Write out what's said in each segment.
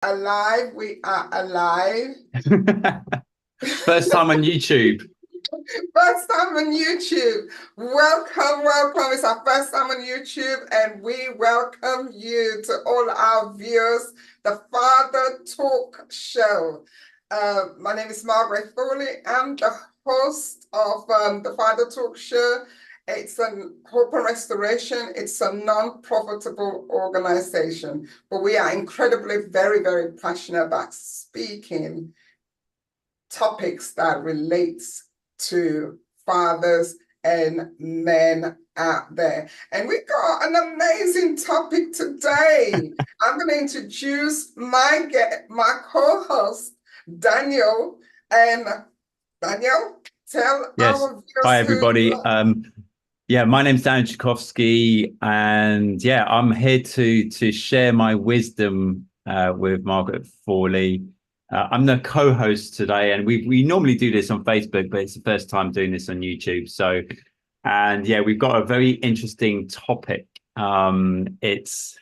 Alive, we are alive. First time on YouTube. First time on YouTube. Welcome, welcome. It's our first time on YouTube, and we welcome you to all our viewers, the Father Talk Show. My name is Margaret Thorli. I'm the host of the Father Talk Show. It's an Hope and Restoration. It's a non-profitable organization, but we are incredibly, very, very passionate about speaking topics that relates to fathers and men out there. And we got an amazing topic today. I'm going to introduce my co-host, Daniel. And Daniel, tell Yes. our Hi, viewers who you everybody. are. Yeah, my name's Dan Tchaikovsky, and yeah, I'm here to share my wisdom with Margaret Thorli. I'm the co-host today, and we normally do this on Facebook, but it's the first time doing this on YouTube. So, and yeah, we've got a very interesting topic. It's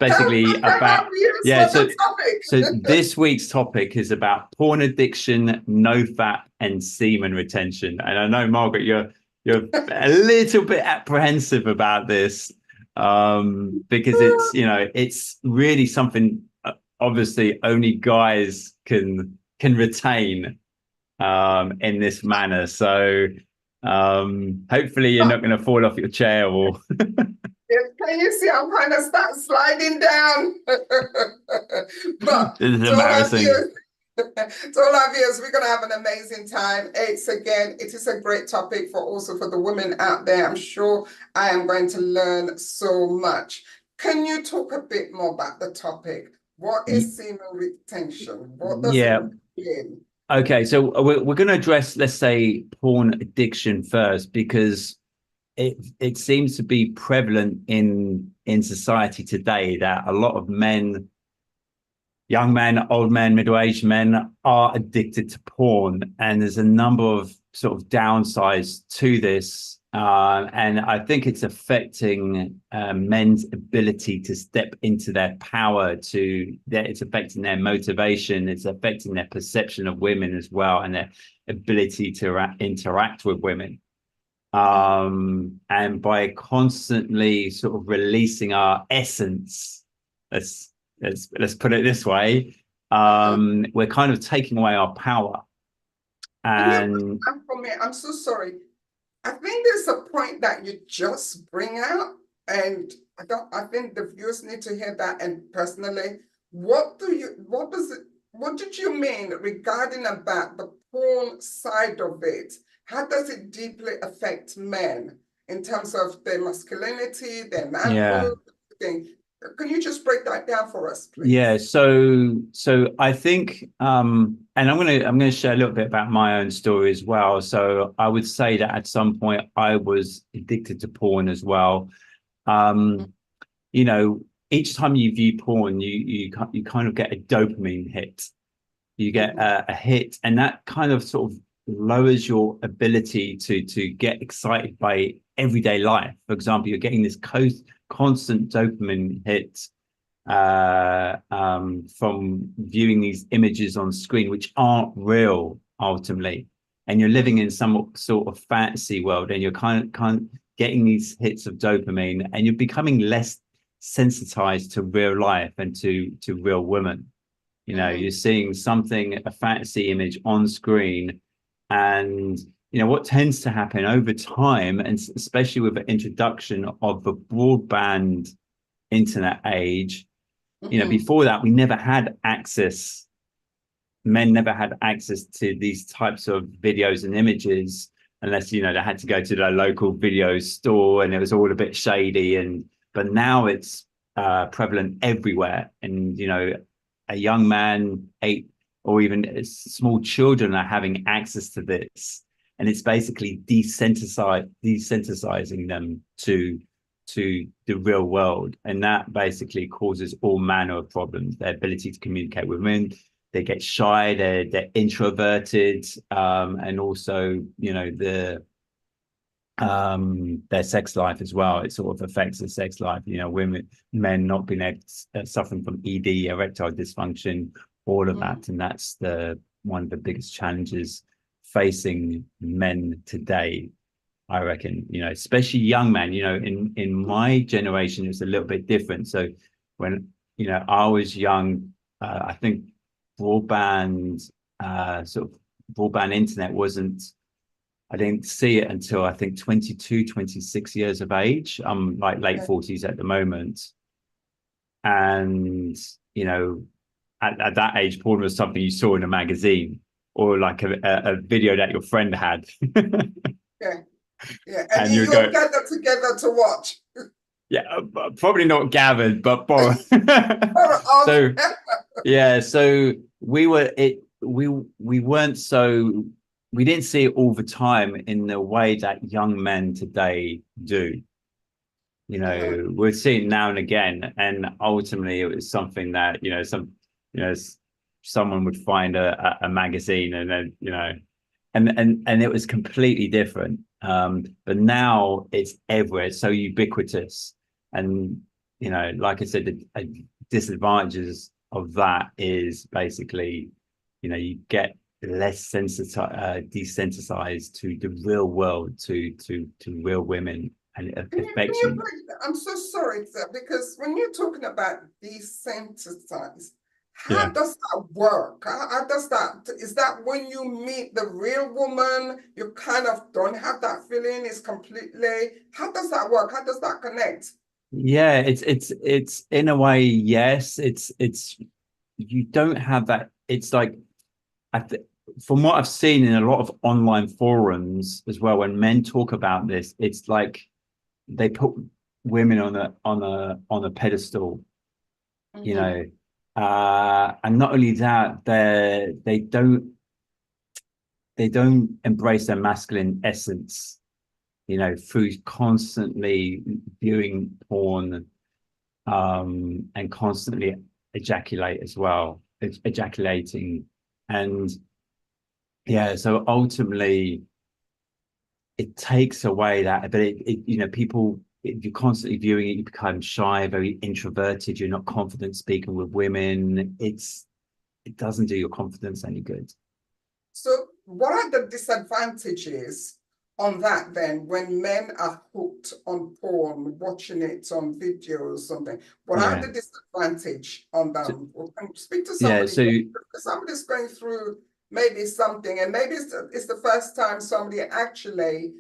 basically Tell our about viewers yeah. what So the topic. so this week's topic is about porn addiction, nofap, and semen retention. And I know, Margaret, you're a little bit apprehensive about this because it's really something obviously only guys can retain in this manner. So hopefully you're not going to fall off your chair or Yes, can you see I'm kind of start sliding down? But this is to all our embarrassing. viewers, to all our viewers, we're going to have an amazing time. It is a great topic for also for the women out there. I'm sure I am going to learn so much. Can you talk a bit more about the topic? What is semen retention? What does it Yeah. mean? Okay, so we're going to address, let's say, porn addiction first, because it seems to be prevalent in society today that a lot of men, young men, old men, middle-aged men, are addicted to porn, and there's a number of sort of downsides to this, and I think it's affecting men's ability to step into their power. It's affecting their motivation. It's affecting their perception of women as well, and their ability to interact with women. And by constantly sort of releasing our essence, let's put it this way, Uh-huh. we're kind of taking away our power. Can you break And that for me? I'm so sorry. I think there's a point that you just bring out, and I think the viewers need to hear that. And personally, what did you mean regarding about the porn side of it? How does it deeply affect men in terms of their masculinity, their yeah, manhood, thing? Can you just break that down for us, yeah. please? So I think, and I'm gonna share a little bit about my own story as well. So I would say that at some point I was addicted to porn as well. Um, you know, each time you view porn, you kind of get a dopamine hit. You get Mhm. a hit, and that kind of sort of lowers your ability to get excited by everyday life. For example, you're getting this constant dopamine hit from viewing these images on screen, which aren't real ultimately, and you're living in some sort of fantasy world, and you're kind of getting these hits of dopamine, and you're becoming less sensitized to real life and to real women. You're Mhm. seeing something, a fantasy image on screen, and what tends to happen over time, and especially with the introduction of the broadband internet age. Mhm. Before that, we never had access. Men never had access to these types of videos and images unless they had to go to the local video store, and it was all a bit shady. And but now it's prevalent everywhere, and a young man, eight, or even small children are having access to this, and it's basically desensitizing them to the real world, and that basically causes all manner of problems. Their ability to communicate with women, they get shy, they're introverted, and also the their sex life as well. It sort of affects their sex life. You know, men not being able to, suffering from ED, erectile dysfunction, all of that, and that's the one of the biggest challenges facing men today. I reckon, you know, especially young men. You know, in my generation, it's a little bit different. So when I was young, I think broadband, sort of broadband internet wasn't. I didn't see it until I think 22, 26 years of age. I'm like late 40s at the moment. And, at that age, porn was something you saw in a magazine or like a video that your friend had. Yeah. Yeah. And And you you go, gather together to watch. yeah, probably not gathered, but borrow. Oh, So, yeah, so we weren't so, we didn't see it all the time in the way that young men today do. We're seeing now and again, and ultimately it was something that you know someone would find a magazine, and then and it was completely different. But now it's everywhere, it's so ubiquitous, and like I said, the disadvantages of that is basically you get less desensitized to the real world, to real women, and it affects you. I'm so sorry, sir, because when you're talking about desensitized, Yeah. how does that work? How does that, is that when you meet the real woman, you kind of don't have that feeling, it's completely, how does that work? How does that connect? Yeah, it's in a way, yes. It's you don't have that. It's like I th from what I've seen in a lot of online forums as well, when men talk about this, it's like they put women on a pedestal, you know. And not only that, they don't embrace their masculine essence, through constantly viewing porn, and constantly ejaculating. And yeah, so ultimately it takes away that, but people, if you're constantly viewing it, you become shy, very introverted, you're not confident speaking with women. It doesn't do your confidence any good. So what are the disadvantages on that then when men are hooked on porn, watching it on video or something? What are Yeah. the disadvantage on So, them? Speak to yeah. somebody, So somebody's going through maybe something, and maybe it's the first time somebody actually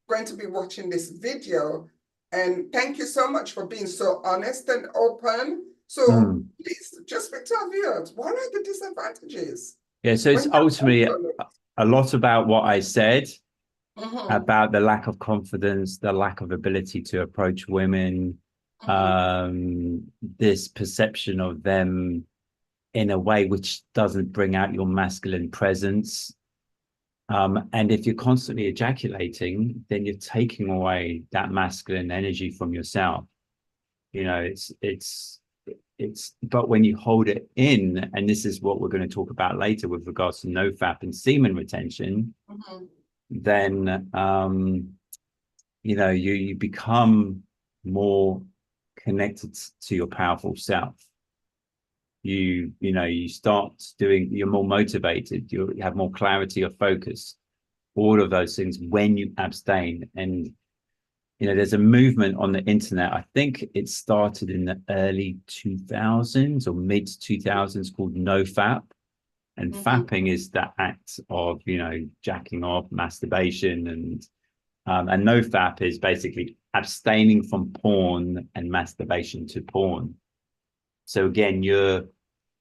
going to be watching this video. And thank you so much for being so honest and open. So please just speak to our viewers. What are the disadvantages? yeah, so it's When ultimately a lot about what I said mm-hmm, about the lack of confidence, the lack of ability to approach women, mm-hmm, this perception of them in a way which doesn't bring out your masculine presence. And if you're constantly ejaculating, then you're taking away that masculine energy from yourself. But when you hold it in, and this is what we're going to talk about later with regards to Nofap and semen retention, mm-hmm. then you become more connected to your powerful self. You start doing, you're more motivated, you have more clarity of focus, all of those things when you abstain. And there's a movement on the internet. I think it started in the early 2000s or mid 2000s, called Nofap. And fapping is the act of, jacking off, masturbation, and Nofap is basically abstaining from porn and masturbation to porn. So again, you're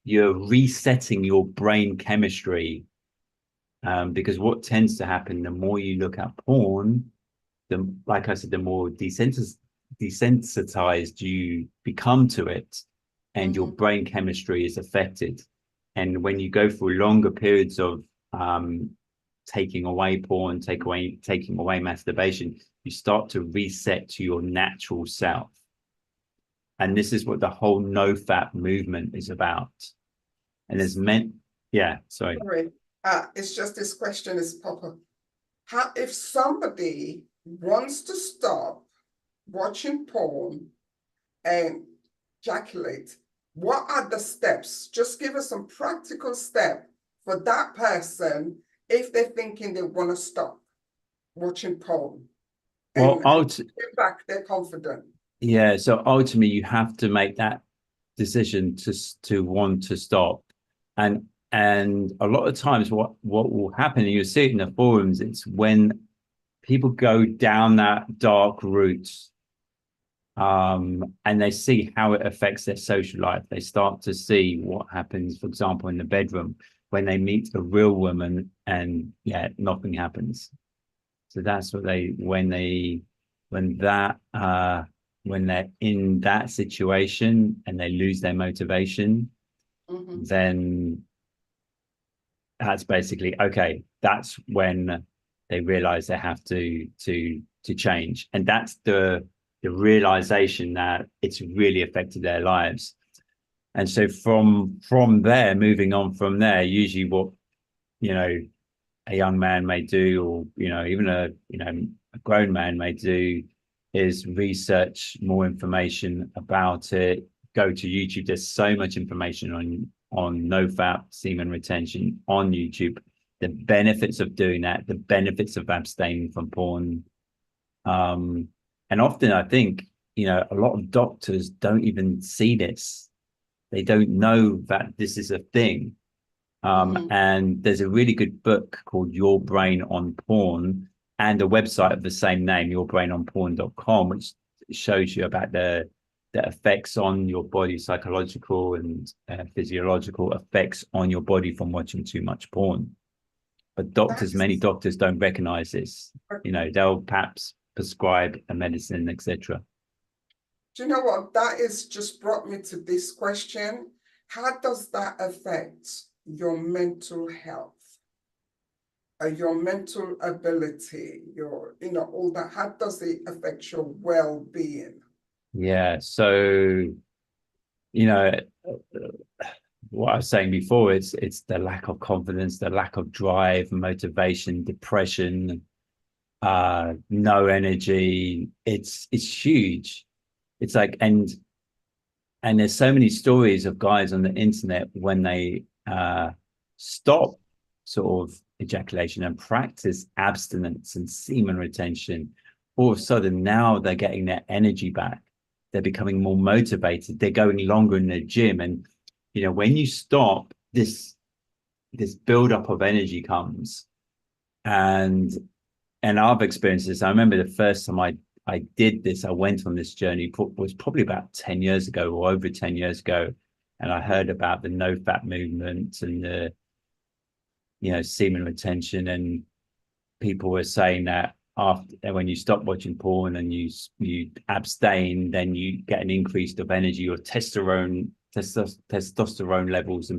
resetting your brain chemistry, because what tends to happen, the more you look at porn, like I said, the more desensitized you become to it, and your brain chemistry is affected. And when you go through longer periods of taking away porn, taking away masturbation, you start to reset to your natural self. And this is what the whole NoFap movement is about. And there's meant, yeah, sorry. Sorry. It's just this question is proper. How if somebody wants to stop watching porn and ejaculate, what are the steps? Just give us some practical step for that person if they're thinking they want to stop watching porn Well, and get back their confidence. yeah. So ultimately, you have to make that decision to want to stop, and a lot of times, what will happen, and you see it in the forums, it's when people go down that dark route, and they see how it affects their social life. They start to see what happens, for example, in the bedroom when they meet a real woman, and yeah, nothing happens. So that's what when they're in that situation and they lose their motivation, then that's basically okay. That's when they realize they have to change, and that's the realization that it's really affected their lives. And so from there, moving on from there, usually what a young man may do, or even a grown man may do, is research more information about it. Go to YouTube. There's so much information on Nofap, semen retention on YouTube. The benefits of doing that, the benefits of abstaining from porn. And often I think, a lot of doctors don't even see this. They don't know that this is a thing. And there's a really good book called Your Brain on Porn, and a website of the same name, yourbrainonporn.com, which shows you about the effects on your body, psychological and physiological effects on your body from watching too much porn. But many doctors don't recognize this. They'll perhaps prescribe a medicine, etc. Do you know what? That is just brought me to this question. How does that affect your mental health, your mental ability, all that? How does it affect your well-being? Yeah. So, what I was saying before, it's the lack of confidence, the lack of drive, motivation, depression, no energy. It's huge. It's like, and there's so many stories of guys on the internet when they stop sort of ejaculation and practice abstinence and semen retention. All of a sudden, now they're getting their energy back. They're becoming more motivated. They're going longer in the gym. And, when you stop, this buildup of energy comes. And I've experienced this. I remember the first time I did this, I went on this journey, was probably about 10 years ago or over 10 years ago. And I heard about the Nofap movement and the, semen retention. And people were saying that when you stop watching porn and you abstain, then you get an increase of energy. Your testosterone levels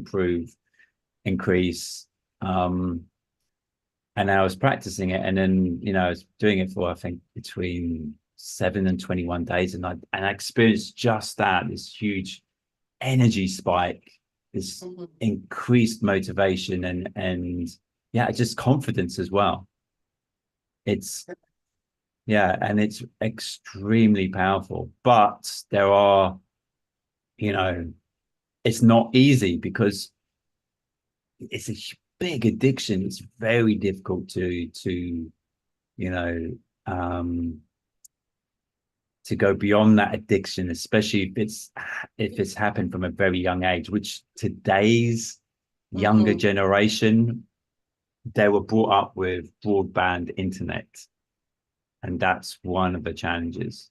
increase. And I was practicing it, and then I was doing it for I think between 7 and 21 days, and I experienced just that, this huge energy spike, this increased motivation, and yeah, just confidence as well. It's extremely powerful, but there are, it's not easy because it's a big addiction. It's very difficult to go beyond that addiction, especially if it's happened from a very young age, which today's younger generation, they were brought up with broadband internet, and that's one of the challenges.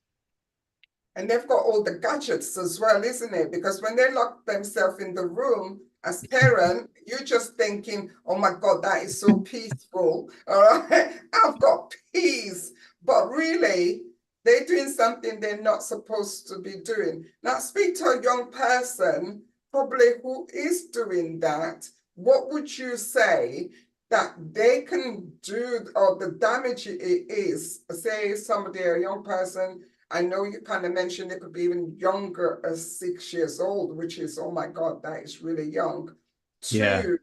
And they've got all the gadgets as well, isn't it? Because when they lock themselves in the room, as parent, you're just thinking, oh my God, that is so peaceful. All right, I've got peace. But really, they're doing something they're not supposed to be doing. Now, speak to a young person, probably who is doing that. What would you say that they can do, or the damage it is? Say somebody, a young person, I know you kind of mentioned it could be even younger as 6 years old, which is, oh my God, that is really young, to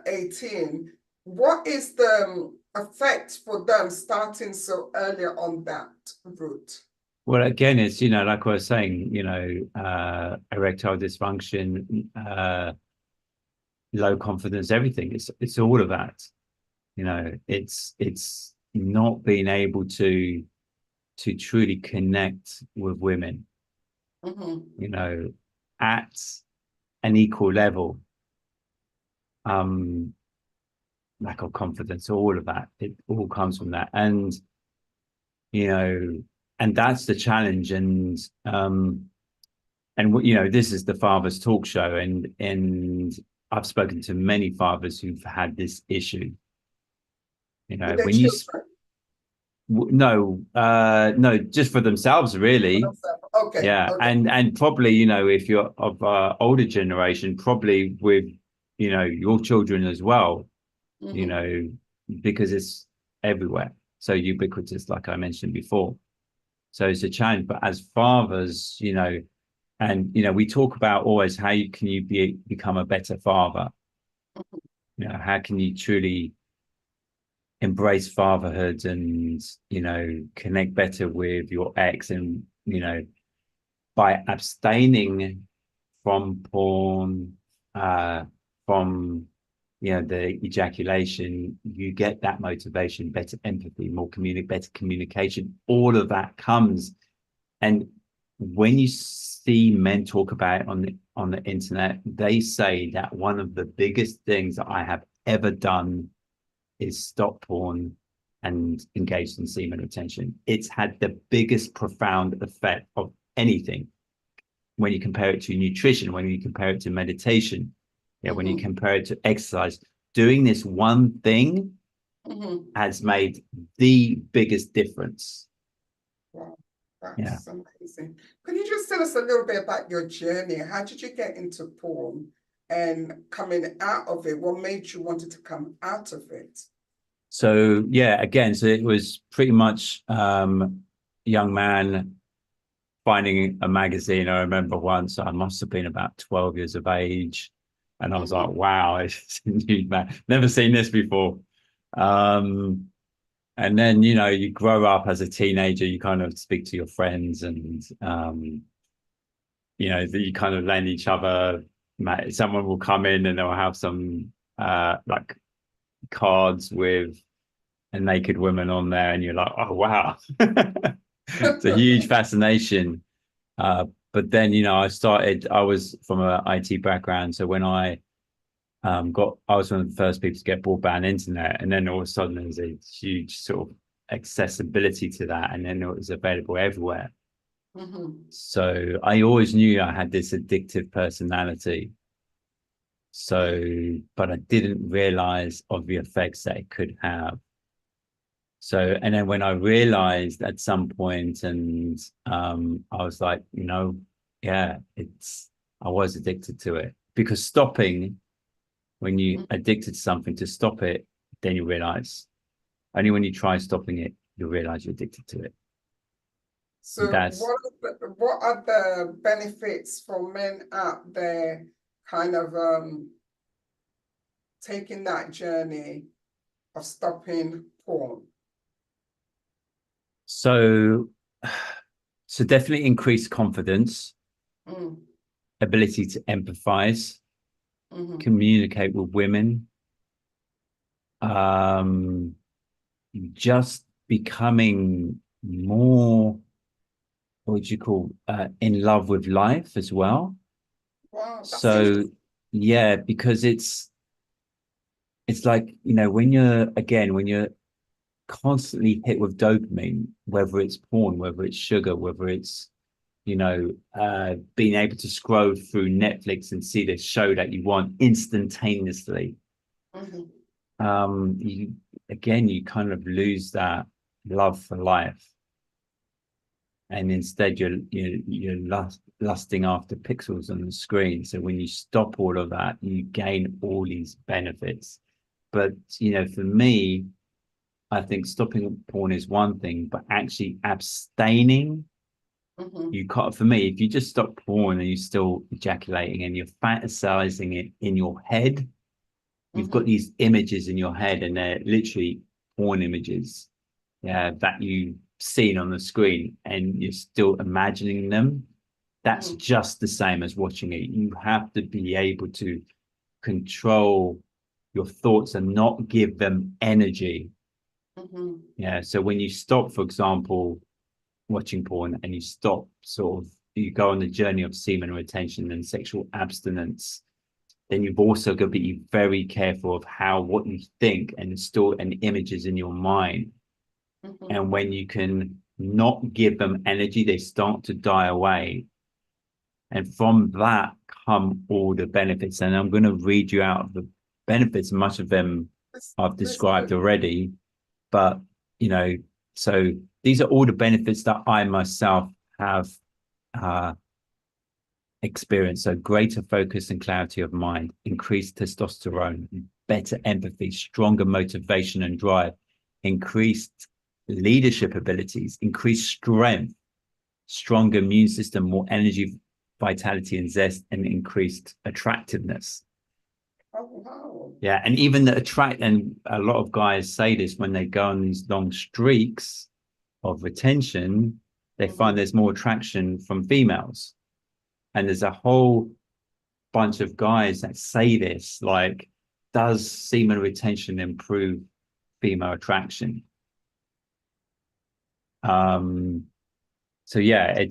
18. what is the effect for them starting so early on that route? Well, again, it's, like I was saying, erectile dysfunction, low confidence, everything. It's all of that. It's not being able to truly connect with women, at an equal level. Lack of confidence, all of that. It all comes from that. And and that's the challenge. And this is the Father's Talk Show, and I've spoken to many fathers who've had this issue. With their When you children? no, just for themselves, really. Okay. Yeah, Okay. and probably, if you're of older generation, probably with your children as well, because it's everywhere, so ubiquitous, like I mentioned before. So it's a challenge. But as fathers, and we talk about always how can you become a better father. How can you truly embrace fatherhood and connect better with your ex, and by abstaining from porn, from the ejaculation, you get that motivation, better empathy, better communication. All of that comes. And when you see men talk about it on the internet, they say that one of the biggest things that I have ever done is stop porn and engage in semen retention. It's had the biggest profound effect of anything. When you compare it to nutrition, when you compare it to meditation, when you compare it to exercise, doing this one thing has made the biggest difference. Wow, that's amazing. Can you just tell us a little bit about your journey? How did you get into porn and coming out of it? What made you wanted to come out of it? So again, so it was pretty much young man finding a magazine. I remember once I must have been about 12 years of age, and I was like, wow, it's a new man. Never seen this before. And then, you grow up as a teenager, you kind of speak to your friends, and, you kind of lend each other. Someone will come in and they'll have some like cards with a naked woman on there, and you're like, oh, wow. It's a huge fascination. But then, I was from an IT background. So when I was one of the first people to get broadband internet, and then all of a sudden there's a huge sort of accessibility to that, and then it was available everywhere. So I always knew I had this addictive personality. So, but I didn't realize of the effects that it could have. So, and then when I realized at some point, and I was like, I was addicted to it, because stopping, when you addicted to something, to stop it, then you realize. Only when you try stopping it, you realize you're addicted to it. So what are the benefits for men out there kind of taking that journey of stopping porn? So definitely increase confidence, ability to empathize, communicate with women, just becoming more, what would you call, in love with life as well. Wow, so because it's like, when you're constantly hit with dopamine, whether it's porn, whether it's sugar, whether it's being able to scroll through Netflix and see the show that you want instantaneously, you kind of lose that love for life, and instead you're lusting after pixels on the screen. So when you stop all of that, you gain all these benefits. But for me, I think stopping porn is one thing, but actually abstaining, you can't. For me, if you just stop porn and you're still ejaculating and you're fantasizing it in your head, You've got these images in your head, and they're literally porn images, yeah, that you've seen on the screen, and you're still imagining them. That's just the same as watching it. You have to be able to control your thoughts and not give them energy. Yeah. So when you stop, for example, watching porn, and you stop, sort of, you go on the journey of semen retention and sexual abstinence, then you've also got to be very careful of what you think and install and images in your mind. And when you can not give them energy, they start to die away. And from that come all the benefits. And I'm going to read you out the benefits. Much of them I've described already. But, so these are all the benefits that I myself have experienced. So greater focus and clarity of mind, increased testosterone, better empathy, stronger motivation and drive, increased leadership abilities, increased strength, stronger immune system, more energy, vitality and zest, and increased attractiveness. Oh, wow. Yeah. And even and a lot of guys say this when they go on these long streaks of retention, they find there's more attraction from females. And there's a whole bunch of guys that say this, like, does semen retention improve female attraction? So yeah,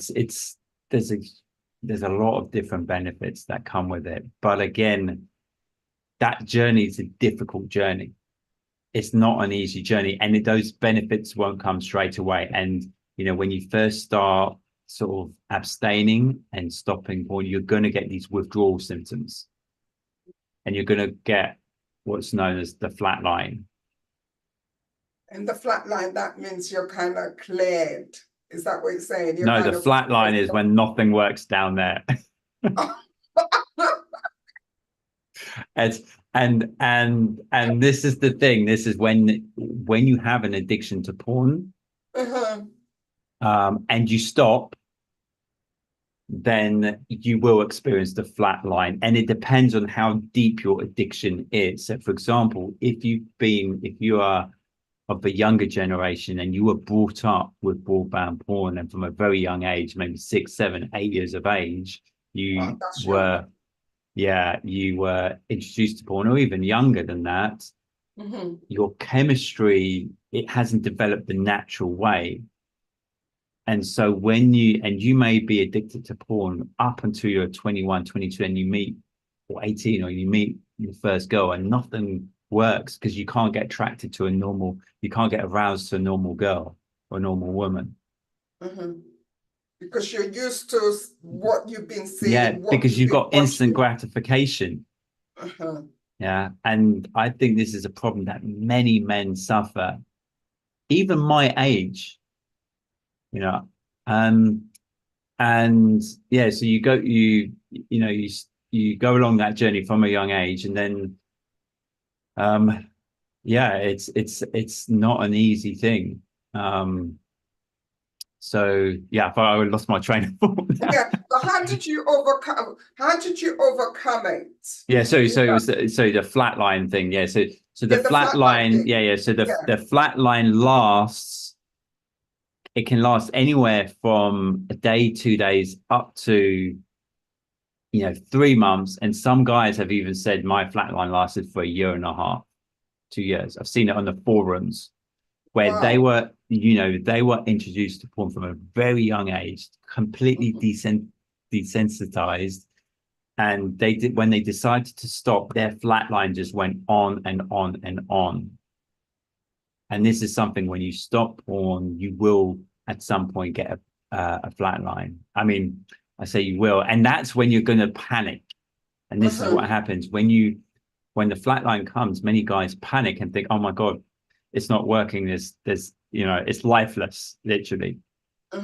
there's a lot of different benefits that come with it. But again, that journey is a difficult journey. It's not an easy journey, and those benefits won't come straight away. And when you first start sort of abstaining and stopping porn, you're going to get these withdrawal symptoms, and you're going to get what's known as the flat line. And the flat line, that means you're kind of cleared. Is that what you're saying? No, the flat line is when nothing works down there. And this is the thing. This is when you have an addiction to porn, and you stop, then you will experience the flat line. And it depends on how deep your addiction is. So, for example, if you are of the younger generation and you were brought up with broadband porn, and from a very young age, maybe 6, 7, 8 years of age, you were introduced to porn, or even younger than that, your chemistry, it hasn't developed the natural way. And so you may be addicted to porn up until you're 21, 22, and you meet, or 18, or you meet your first girl, and nothing works because you can't get attracted to you can't get aroused to a normal girl or a normal woman. Because you're used to what you've been seeing. Yeah, because you've got instant gratification. Yeah. And I think this is a problem that many men suffer, even my age, and yeah, so you go along that journey from a young age, and then it's not an easy thing. So yeah, I lost my train of thought. Yeah. So how did you overcome it? Yeah. So it was the flat line thing. Yeah. So the flat line. Yeah. So the flat line lasts. It can last anywhere from a day, 2 days, up to 3 months. And some guys have even said my flat line lasted for 1.5 years, 2 years. I've seen it on the forums where they were introduced to porn from a very young age, completely desensitized. And when they decided to stop, their flat line just went on and on and on. And this is something, when you stop porn, you will at some point get a flat line. I mean, I say you will, and that's when you're going to panic. And this is what happens when the flat line comes. Many guys panic and think, "Oh my God, it's not working. There's it's lifeless, literally."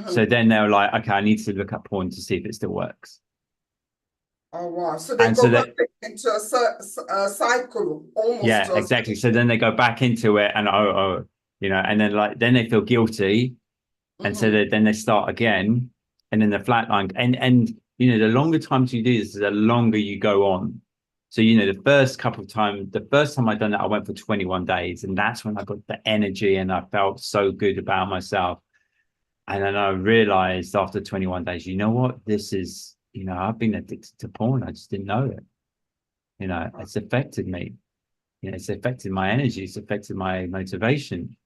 So then they're like, "Okay, I need to look up porn to see if it still works." Oh wow! So they go back into a cycle almost. Yeah, exactly. So then they go back into it, and and then they feel guilty, and so then they start again, and then the flat line, and the longer times you do this, the longer you go on. So, you know, the first time I done that, I went for 21 days, and that's when I got the energy and I felt so good about myself. And then I realized after 21 days, you know what? This is, you know, I've been addicted to porn. I just didn't know it. You know, it's affected me. You know, it's affected my energy. It's affected my motivation.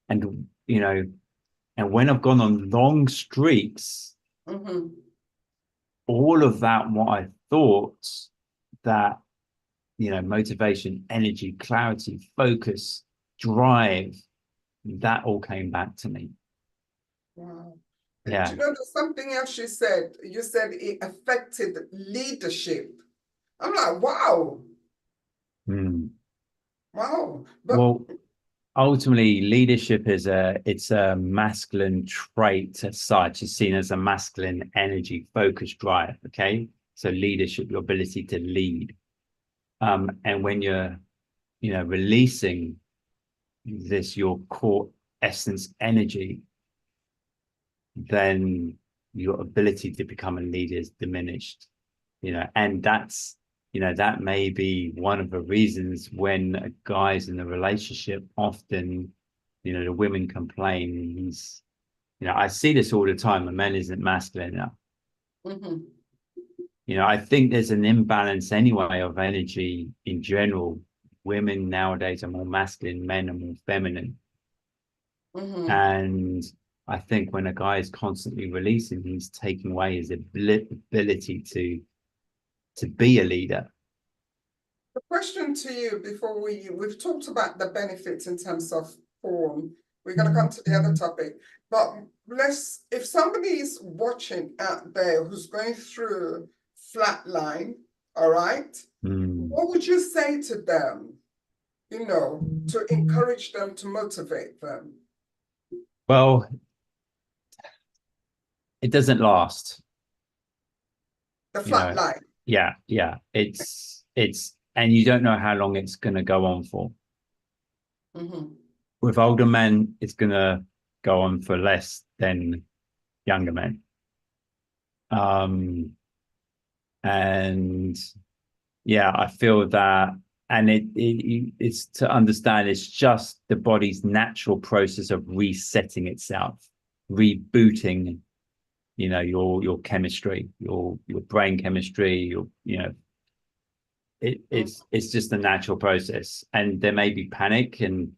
And, you know, and when I've gone on long streaks, all of that, what I thought that, you know, motivation, energy, clarity, focus, drive, that all came back to me. Wow. And Yeah. you know, there's something else you said. You said it affected leadership. I'm like, wow, Mm. wow. But Well, ultimately, leadership it's a masculine trait as such. It's seen as a masculine energy, focus, drive. Okay. So leadership, your ability to lead. And when you're, you know, releasing this, your core essence energy, then your ability to become a leader is diminished, you know, and that's, you know, that may be one of the reasons when a guy's in a relationship, often, you know, the women complain he's, you know, I see this all the time, a man isn't masculine enough. You know, I think there's an imbalance anyway of energy in general. Women nowadays are more masculine, men are more feminine. And I think when a guy is constantly releasing, he's taking away his ability to be a leader. the question to you before we've talked about the benefits in terms of porn. We're going to come to the other topic, but if somebody's watching out there who's going through flatline, all right, what would you say to them, you know, to encourage them, to motivate them? Well, it doesn't last, The you know. flatline. Yeah. It's and you don't know how long it's going to go on for. With older men, it's going to go on for less than younger men. And yeah, I feel that, and it's to understand it's just the body's natural process of resetting itself, rebooting, you know, your chemistry, your brain chemistry, you know, it's just a natural process. And there may be panic, and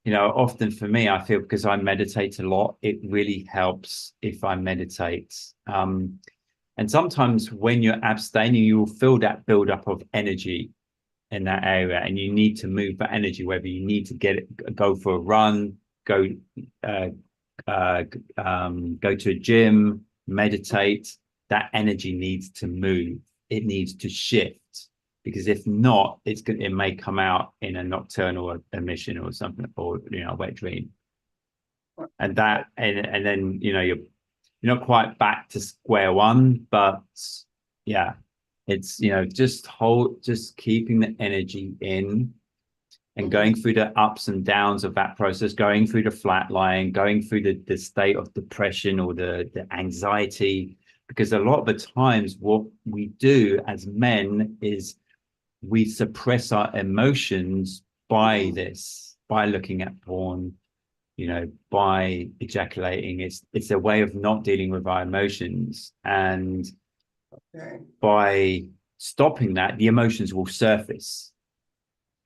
you know, often for me, I feel because I meditate a lot, it really helps if I meditate. And sometimes when you're abstaining, you will feel that buildup of energy in that area, and you need to move that energy, whether you need to go for a run, go uh, go to a gym, meditate. That energy needs to move. It needs to shift, because if not, it may come out in a nocturnal emission or something, or you know, a wet dream. And then you know you're not quite back to square one, but yeah, it's, you know, just keeping the energy in and going through the ups and downs of that process, going through the flat line, going through the state of depression or the anxiety. Because a lot of the times what we do as men is we suppress our emotions by by looking at porn, you know, by ejaculating. It's a way of not dealing with our emotions. And by stopping that, the emotions will surface.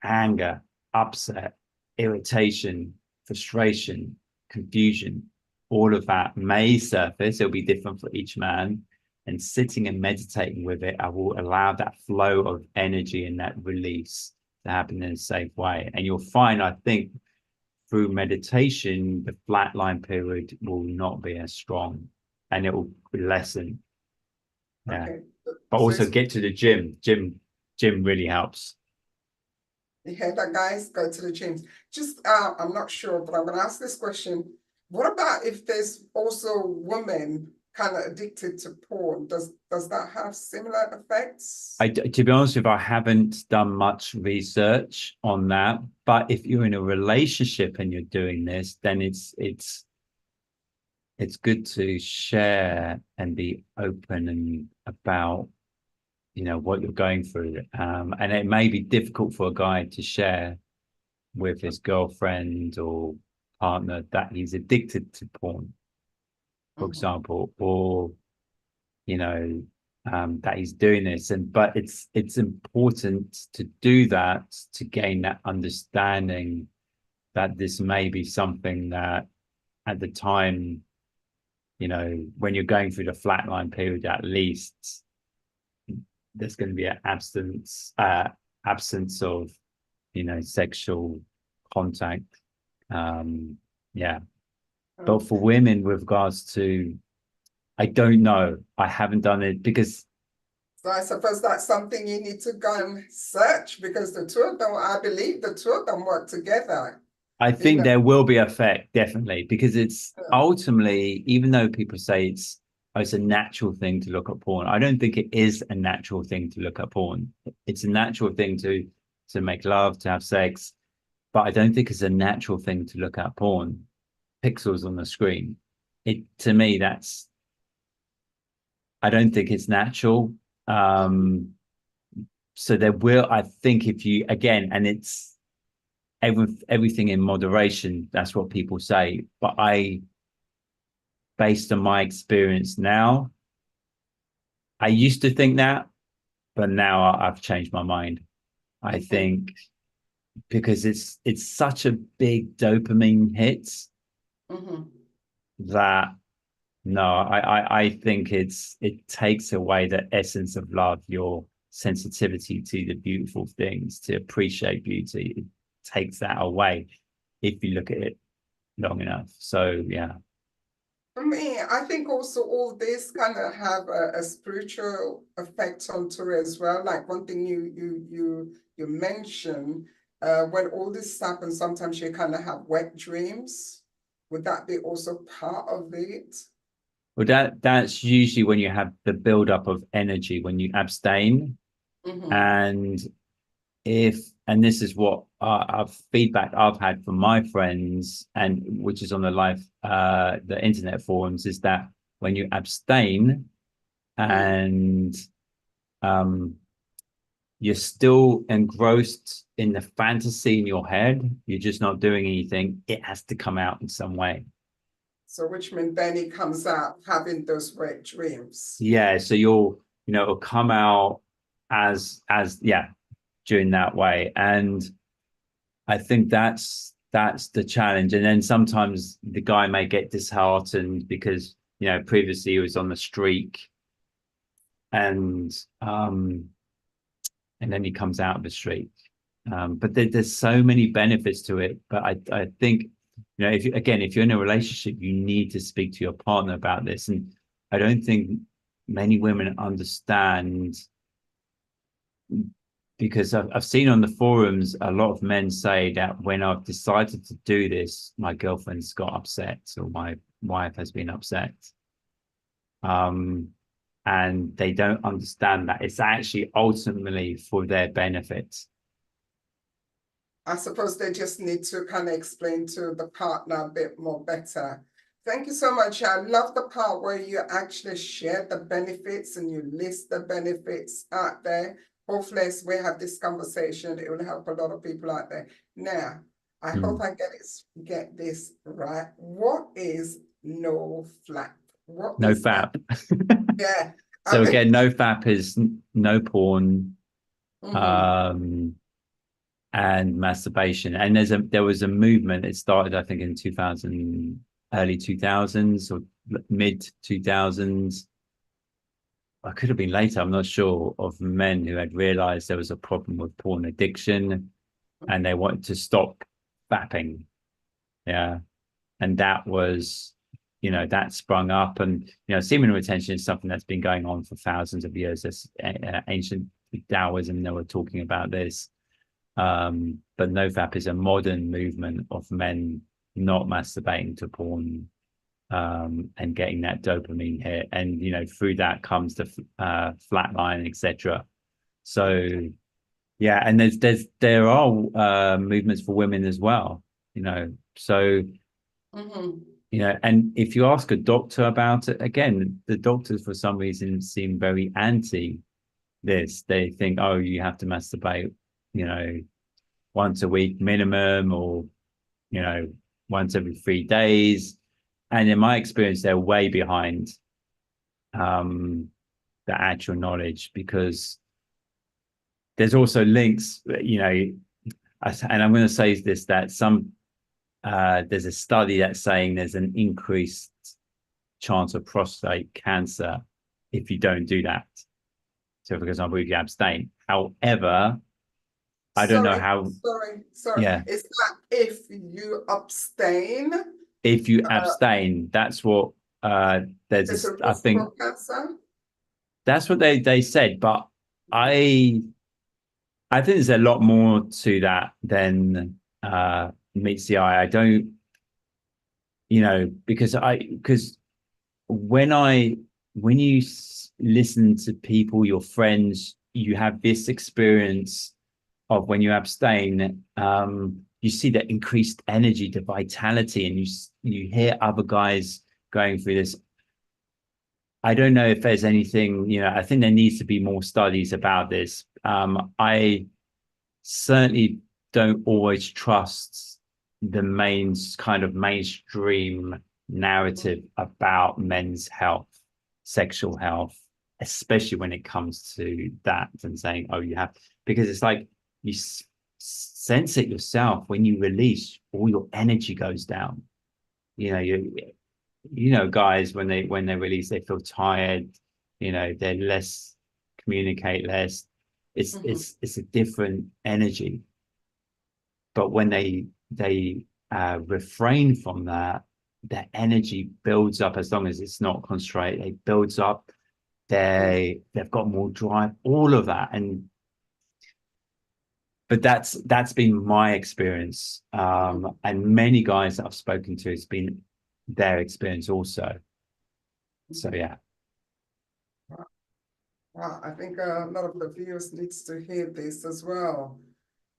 Anger, upset, irritation, frustration, confusion, all of that may surface. It'll be different for each man. And sitting and meditating with it, I will allow that flow of energy and that release to happen in a safe way. And you'll find, I think, through meditation, the flatline period will not be as strong, and it will lessen. Yeah. Okay. But So also get to the gym. Gym really helps. you hear that, guys? Go to the gyms. Just, I'm not sure, but I'm going to ask this question. What about if there's also women kind of addicted to porn? Does that have similar effects? To be honest with you, I haven't done much research on that. But if you're in a relationship and you're doing this, then it's good to share and be open and about, what you're going through. And it may be difficult for a guy to share with his girlfriend or partner that he's addicted to porn, for example, or that he's doing this. But it's important to do that, to gain that understanding that this may be something that at the time, when you're going through the flatline period, at least there's going to be an absence of sexual contact. But for women, with regards to, I don't know, I haven't done it because. So I suppose that's something you need to go and search, because the two of them, I believe the two of them work together. I think there will be effect, definitely, because it's ultimately, even though people say it's a natural thing to look at porn, I don't think it is a natural thing to look at porn. It's a natural thing to make love, to have sex, but I don't think it's a natural thing to look at porn, pixels on the screen. To me, I don't think it's natural. So there will, I think, if you, again, and it's everything in moderation, that's what people say. But based on my experience now, I used to think that, but now I've changed my mind. I think because it's such a big dopamine hit that no, I think it takes away the essence of love, your sensitivity to the beautiful things, to appreciate beauty. It takes that away if you look at it long enough. So yeah. For me, I think also all this kind of have a spiritual effect onto it as well. Like one thing you mentioned, when all this happens, sometimes you kind of have wet dreams. Would that be also part of it? Well, that's usually when you have the buildup of energy, when you abstain. And this is what feedback I've had from my friends, and which is on the internet forums, is that when you abstain and you're still engrossed in the fantasy in your head, you're just not doing anything, it has to come out in some way. So which means then it comes out having those wet dreams. Yeah, so it'll come out as during that way. And I think that's the challenge. And then sometimes the guy may get disheartened because previously he was on the streak, and then he comes out of the streak. But there's so many benefits to it. But I think if you're in a relationship, you need to speak to your partner about this. And I don't think many women understand, because I've seen on the forums a lot of men say that when I've decided to do this, my girlfriend's got upset or my wife has been upset. And they don't understand that it's actually ultimately for their benefit. I suppose they just need to kind of explain to the partner a bit more better. Thank you so much. I love the part where you actually share the benefits and you list the benefits out there. Hopefully, as we have this conversation, it will help a lot of people out there. Now, I hope I get this right. What is Nofap? Nofap. Yeah. So again, Nofap is no porn, and masturbation. And there was a movement. It started, I think, in early 2000s or mid 2000s. I could have been later, I'm not sure, of men who had realized there was a problem with porn addiction and they wanted to stop fapping. Yeah. And that was, that sprung up. And, semen retention is something that's been going on for thousands of years. There's ancient Taoism, they were talking about this. But Nofap is a modern movement of men not masturbating to porn, and getting that dopamine hit, and through that comes the flatline, etc. So yeah, and there are movements for women as well, so and if you ask a doctor about it, again, the doctors for some reason seem very anti this. They think, oh, you have to masturbate, once a week minimum, or once every 3 days. And in my experience, they're way behind the actual knowledge, because there's also links, and I'm going to say this, that there's a study that's saying there's an increased chance of prostate cancer if you don't do that. So, for example, if you abstain. However, I don't know how. Sorry. Yeah. Is that if you abstain? If you abstain, that's what there's. I think cancer? that's what they said, but I think there's a lot more to that than meets the eye. I don't, because when you listen to people, your friends, you have this experience of when you abstain, you see that increased energy, the vitality, and you hear other guys going through this. I don't know if there's anything, I think there needs to be more studies about this. I certainly don't always trust the mainstream narrative about men's health, sexual health, especially when it comes to that, and saying, oh, you have, because it's like you sense it yourself. When you release, all your energy goes down. Guys, when they release, they feel tired, they're less, communicate less. It's a different energy. But when they refrain from that, their energy builds up. As long as it's not concentrated, it builds up. They've got more drive, all of that. But that's been my experience. And many guys that I've spoken to, it's been their experience also. So yeah. Wow, I think a lot of the viewers needs to hear this as well.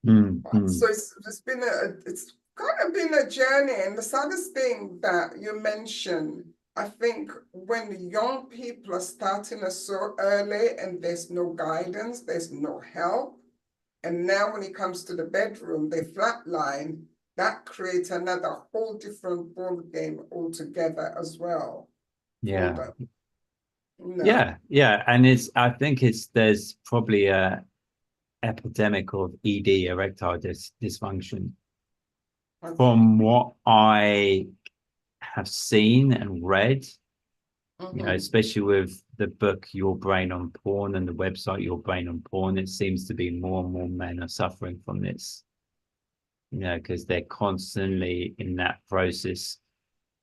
So it's kind of been a journey, and the saddest thing that you mentioned, I think when young people are starting us so early and there's no guidance, there's no help, and now when it comes to the bedroom, they flatline, that creates another whole different ball game altogether as well. Yeah. No. Yeah. And I think there's probably a epidemic of ED, erectile dysfunction. Okay. From what I have seen and read, especially with the book Your Brain on Porn and the website Your Brain on Porn, it seems to be more and more men are suffering from this, because they're constantly in that process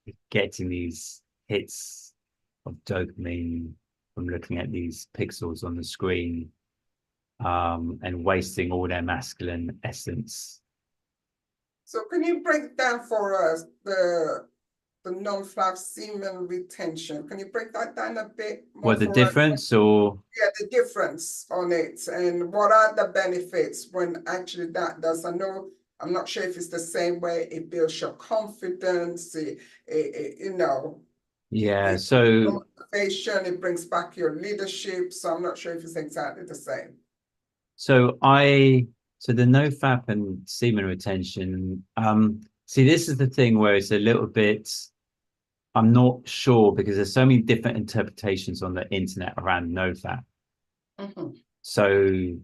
of getting these hits of dopamine from looking at these pixels on the screen, and wasting all their masculine essence. So can you break down for us the Nofap semen retention? Can you break that down a bit more? What the difference, or? Yeah, the difference on it, and what are the benefits when actually that does? I'm not sure if it's the same way it builds your confidence, Yeah, so motivation, it brings back your leadership. So I'm not sure if it's exactly the same. So the Nofap and semen retention, see, this is the thing where it's a little bit, I'm not sure, because there's so many different interpretations on the internet around Nofap. So,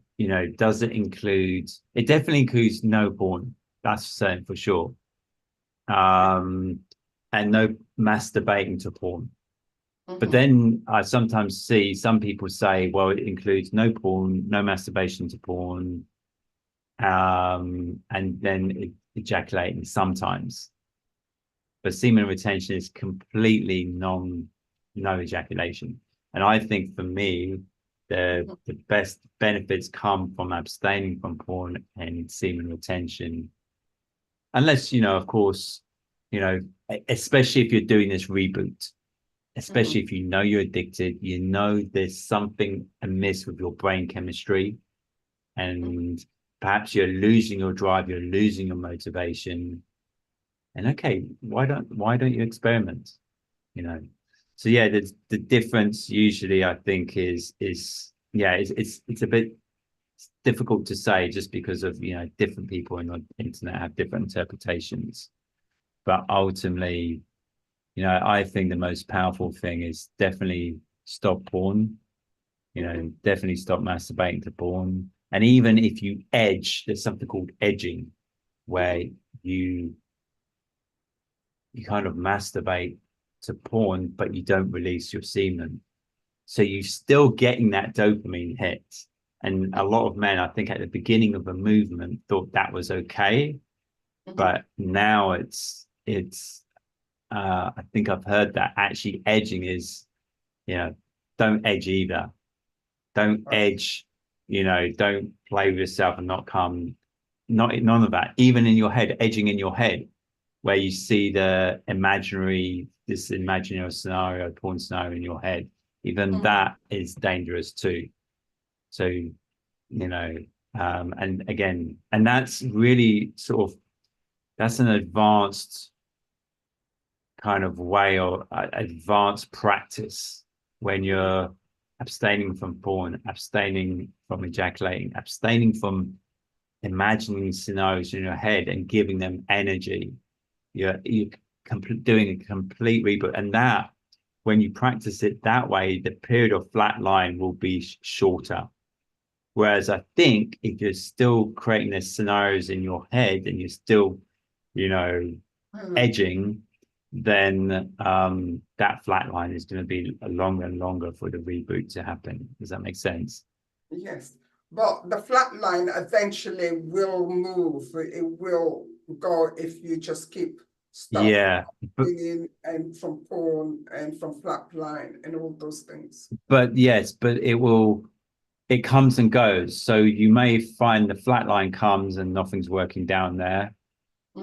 does it include, it definitely includes no porn, that's certain for sure. And no masturbating to porn. But then I sometimes see some people say, well, it includes no porn, no masturbation to porn, and then ejaculating sometimes. But semen retention is completely no ejaculation. And I think for me, the best benefits come from abstaining from porn and semen retention. Unless, of course, especially if you're doing this reboot, especially if you're addicted, there's something amiss with your brain chemistry, and perhaps you're losing your drive, you're losing your motivation. And okay, why don't you experiment? So yeah, the difference usually, I think, is yeah, it's a bit difficult to say just because of, different people on the internet have different interpretations. But ultimately, I think the most powerful thing is definitely stop porn. Definitely stop masturbating to porn. And even if you edge, there's something called edging, where you kind of masturbate to porn, but you don't release your semen. So you're still getting that dopamine hit. And a lot of men, I think, at the beginning of the movement thought that was okay, but now I think I've heard that actually edging is, don't edge either. Don't edge, don't play with yourself and not come, none of that. Even in your head, edging in your head, where you see this imaginary scenario, porn scenario in your head, even that is dangerous too. So, and again, and that's really that's an advanced kind of way or advanced practice when you're abstaining from porn, abstaining from ejaculating, abstaining from imagining scenarios in your head and giving them energy. You're doing a complete reboot, and that when you practice it that way, the period of flat line will be shorter. Whereas I think if you're still creating the scenarios in your head and you're still, edging, then that flat line is going to be longer and longer for the reboot to happen. Does that make sense? Yes, but the flat line eventually will move. It will go if you just keep stuff Yeah, but and from porn and from flat line and all those things. yes, but it comes and goes. So you may find the flat line comes and nothing's working down there.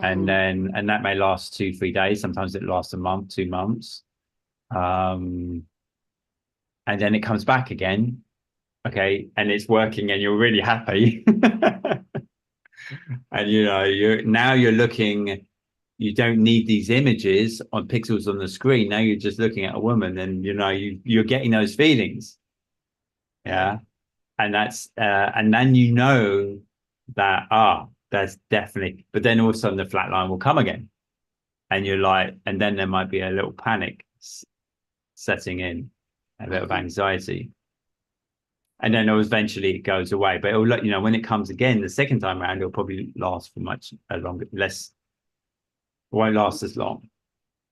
And that may last 2-3 days. Sometimes it lasts a month, 2 months. And then it comes back again. Okay. And it's working and you're really happy. And you're looking, you don't need these images on pixels on the screen. Now you're just looking at a woman and you're getting those feelings. Yeah. And and then that that's definitely, but then all of a sudden the flat line will come again. And you're like, and then there might be a little panic setting in, a bit of anxiety. And then eventually it goes away. But it'll let when it comes again the second time around, it'll probably last for much longer, won't last as long.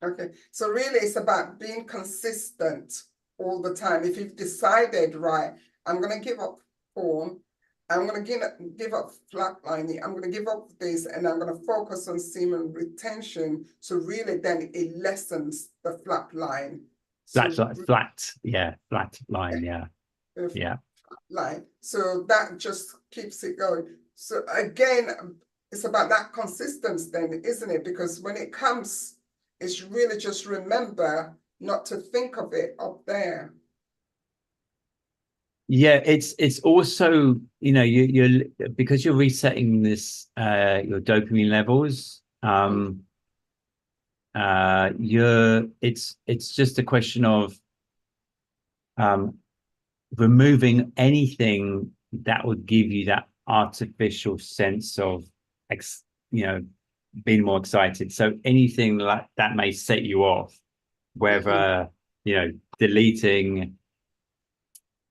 Okay, so really it's about being consistent all the time. If you've decided, right, I'm going to give up porn, I'm going to give up flatlining, I'm going to give up this, and I'm going to focus on semen retention. So really then it lessens the flat line. That's like flat line, yeah. Line. So that just keeps it going. So again, it's about that consistency then, isn't it? Because when it comes, it's really just remember not to think of it up there. Yeah, it's you're because you're resetting this your dopamine levels. It's just a question of removing anything that would give you that artificial sense of being more excited. So anything like that may set you off, whether deleting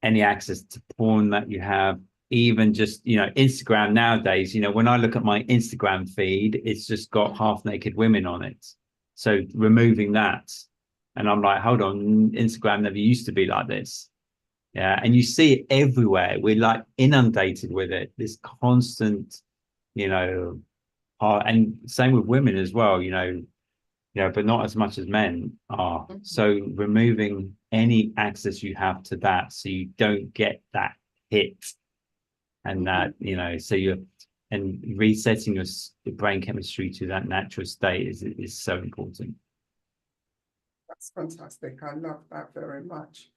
any access to porn that you have, even just Instagram nowadays. When I look at my Instagram feed, it's just got half naked women on it. So removing that, and I'm like, hold on, Instagram never used to be like this. Yeah, and you see it everywhere. We're like inundated with it. This constant, and same with women as well. But not as much as men are. So removing any access you have to that, so you don't get that hit, and that so and resetting your brain chemistry to that natural state is so important. That's fantastic. I love that very much.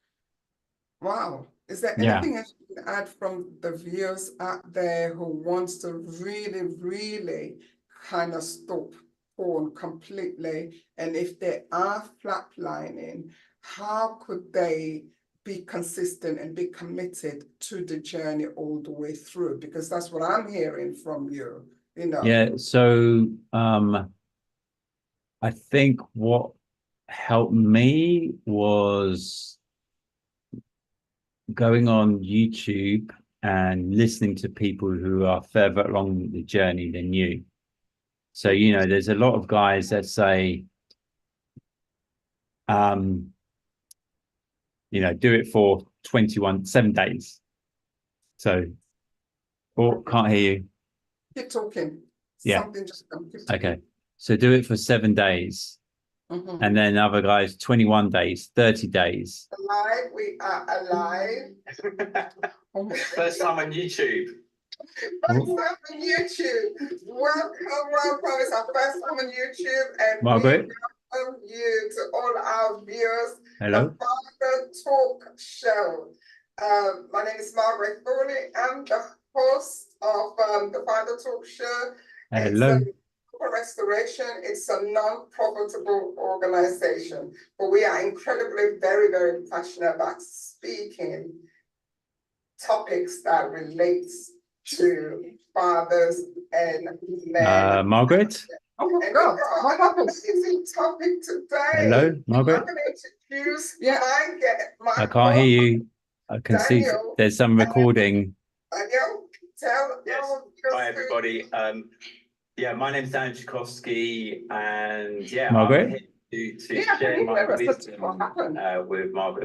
Wow. Is there Yeah. anything else you can add from the viewers out there who wants to really, really kind of stop porn completely? And if they are flatlining, how could they be consistent and be committed to the journey all the way through, because that's what I'm hearing from you, you know. Yeah, so I think what helped me was going on YouTube and listening to people who are further along the journey than you. So, you know, there's a lot of guys that say, you know, do it for 7 days. So, or can't hear you. Keep talking. Yeah. Something just keep talking. Okay. So do it for 7 days. Mm-hmm. And then other guys, 21 days, 30 days. Alive, we are alive. Oh my First time on YouTube. First time on YouTube. Welcome. It's our first time on YouTube, and Margaret. we welcome you to all our viewers. Hello. The Father Talk Show. My name is Margaret Thorli. I'm the host of the Father Talk Show. Hello. It's a restoration. It's a non-profitable organization, but we are incredibly, very, very passionate about speaking topics that relates to fathers and men. Margaret. Oh my God, what happened? It's a topic today. Hello, Margaret. I'm going to introduce my I can't hear you. I can see there's some recording. Daniel, tell yes. Hi, everybody. Yeah, my name's Dan Tchaikovsky, and yeah, Margaret? I I'm here to share my wisdom with Margaret.